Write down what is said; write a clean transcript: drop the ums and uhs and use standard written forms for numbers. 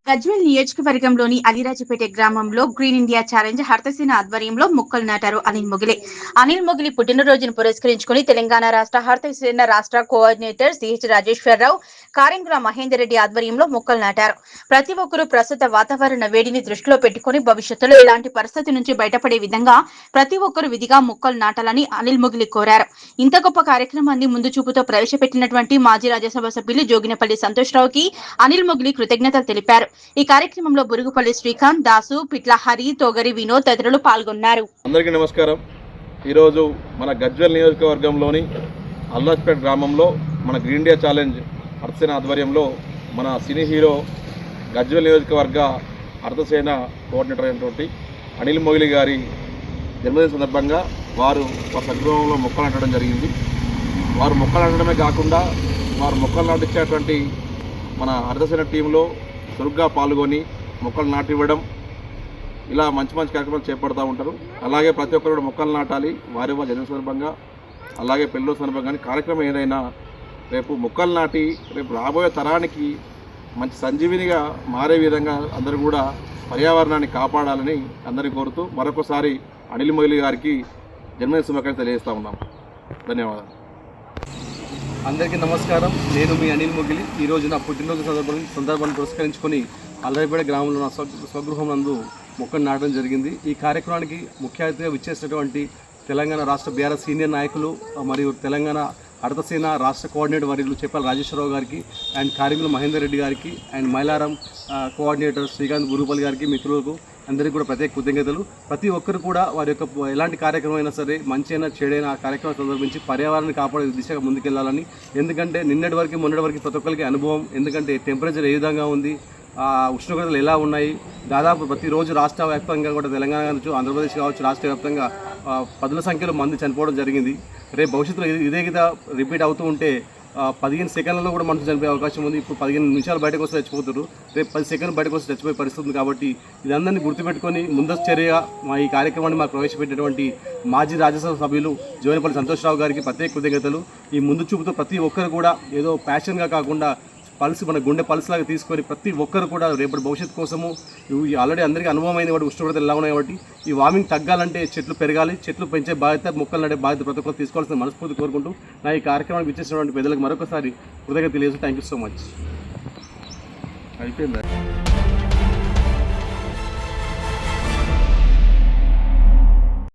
గజ్వేల్ నియోజకవర్గంలోని అలిరాజపేట గ్రామంలో green India challenge హర్తసేన ఆధ్వర్యంలో మొక్కలు నాటారు అనిల్ మొగిలి పుట్టినరోజును పురస్కరించుకుని తెలంగాణ రాష్ట్ర హర్తసేన రాష్ట్ర కోఆర్డినేటర్ సిహెచ్ రాజేశ్వరరావు కారింగుల మహేందర్ రెడ్డి ఆధ్వర్యంలో మొక్కలు నాటారు. ప్రతి ఒక్కరూ ప్రస్తుత వాతావరణ వేడిని దృష్టిలో పెట్టుకుని భవిష్యత్తులో ఇలాంటి పరిస్థితి నుంచి బయటపడే విధంగా ప్రతి ఒక్కరూ విధిగా మొక్కలు నాటాలని అనిల్ మొగిలి కోరారు. ఇంత గొప్ప కార్యక్రమాన్ని ముందు చూపుతో ప్రవేశపెట్టినటువంటి మాజీ రాజ్యసభ సభ్యులు జోగినపల్లి సంతోష్రావుకి అనిల్ మొగిలి కృతజ్ఞతలు తెలిపారు. ఈ కార్యక్రమంలో బురుగుపల్లి శ్రీకాంత్, దాసు, పిట్ల హరి, తోగరి వినోద్ తదితరులు పాల్గొన్నారు. అందరికీ నమస్కారం. ఈరోజు మన గజ్వేల్ నియోజకవర్గంలోని అల్లాజ్పేట గ్రామంలో మన గ్రీన్ ఇండియా ఛాలెంజ్ హర్తసేన ఆధ్వర్యంలో మన సినీ హీరో గజ్వేల్ నియోజకవర్గ హర్తసేన కోఆర్డినేటర్ అయినటువంటి అనిల్ మొగిలి గారి జన్మదిన సందర్భంగా వారు స్వగృహంలో మొక్కలు నాటడం జరిగింది. వారు మొక్కలు నాటడమే కాకుండా వారు మొక్కలు నాటించేటువంటి మన హర్తసేన టీంలో చురుగ్గా పాల్గొని మొక్కలు నాటివ్వడం, ఇలా మంచి మంచి కార్యక్రమాలు చేపడుతూ ఉంటారు. అలాగే ప్రతి ఒక్కరు కూడా మొక్కలు నాటాలి. వారి జన్మ సందర్భంగా అలాగే పెళ్ళి సందర్భంగా కానీ కార్యక్రమం ఏదైనా రేపు మొక్కలు నాటి రేపు రాబోయే తరానికి మంచి సంజీవినిగా మారే విధంగా అందరూ కూడా పర్యావరణాన్ని కాపాడాలని అందరినీ కోరుతూ మరొకసారి అనిల్ మొగిలి గారికి జన్మదిన శుభాకాంక్షలు తెలియజేస్తూ ఉన్నాం. ధన్యవాదాలు. అందరికీ నమస్కారం. నేను మీ అనిల్ మొగిలి. ఈరోజు నా పుట్టినరోజు సందర్భాన్ని పురస్కరించుకొని అల్లాజ్పేట గ్రామంలో నా స్వగృహం నందు మొక్కలు నాటడం జరిగింది. ఈ కార్యక్రమానికి ముఖ్య అతిథిగా విచ్చేసినటువంటి తెలంగాణ రాష్ట్ర బీఆర్ఎస్ సీనియర్ నాయకులు మరియు తెలంగాణ హర్తసేన రాష్ట్ర కోఆర్డినేటర్ వర్యులు చెప్పాల రాజేశ్వరరావు గారికి అండ్ కారింగుల మహేందర్ రెడ్డి గారికి అండ్ మైలారం కోఆర్డినేటర్ శ్రీకాంత్ గురుపల్లి గారికి, మిత్రులకు అందరికీ కూడా ప్రత్యేక కృతజ్ఞతలు. ప్రతి ఒక్కరు కూడా వారి యొక్క ఎలాంటి కార్యక్రమం అయినా సరే మంచైనా చెడైనా ఆ కార్యక్రమం సందర్భించి పర్యావరణాన్ని కాపాడే దిశగా ముందుకెళ్లాలని. ఎందుకంటే మొన్నటి వరకు ప్రతి ఒక్కరికి అనుభవం. ఎందుకంటే టెంపరేచర్ ఏ విధంగా ఉంది, ఉష్ణోగ్రతలు ఎలా ఉన్నాయి, దాదాపు ప్రతిరోజు రాష్ట్ర వ్యాప్తంగా కూడా తెలంగాణ కావచ్చు, ఆంధ్రప్రదేశ్ కావచ్చు, రాష్ట్ర వ్యాప్తంగా పదుల సంఖ్యలో మంది చనిపోవడం జరిగింది. రేపు భవిష్యత్తులో ఇదే విధంగా రిపీట్ అవుతూ ఉంటే 15 సెకండ్లలో కూడా మనుషులు చనిపోయే అవకాశం ఉంది. ఇప్పుడు 15 నిమిషాలు బయటకు వస్తే చచ్చిపోతారు, రేపు 10 సెకండ్లు బయటకు వస్తే చచ్చిపోయే పరిస్థితి ఉంది. కాబట్టి ఇదందరినీ గుర్తుపెట్టుకొని ముందస్తు చర్యగా ఈ కార్యక్రమాన్ని మాకు ప్రవేశపెట్టినటువంటి మాజీ రాజ్యసభ సభ్యులు జోగినపల్లి సంతోష్రావు గారికి ప్రత్యేక కృతజ్ఞతలు. ఈ ముందు చూపుతో ప్రతి ఒక్కరు కూడా ఏదో ప్యాషన్గా కాకుండా మన గుండె పల్స్లాగా తీసుకొని ప్రతి ఒక్కరు కూడా రేపటి భవిష్యత్తు కోసము ఆల్రెడీ అందరికీ అనుభవమైన వాటి ఉష్ణోగ్రతలు ఎలా ఉన్నాయి కాబట్టి ఈ వార్మింగ్ తగ్గాలంటే చెట్లు పెరగాలి, చెట్లు పెంచే బాధ్యత, మొక్కలు నాటే బాధ్యత ప్రతి ఒక్కరు తీసుకోవాల్సిన మనస్ఫూర్తి కోరుకుంటూ నా ఈ కార్యక్రమానికి ఇచ్చేసినటువంటి పెద్దలకు మరొకసారి కృతజ్ఞతలు తెలియజేస్తూ థ్యాంక్ యూ సో మచ్. అయిపోయిందా?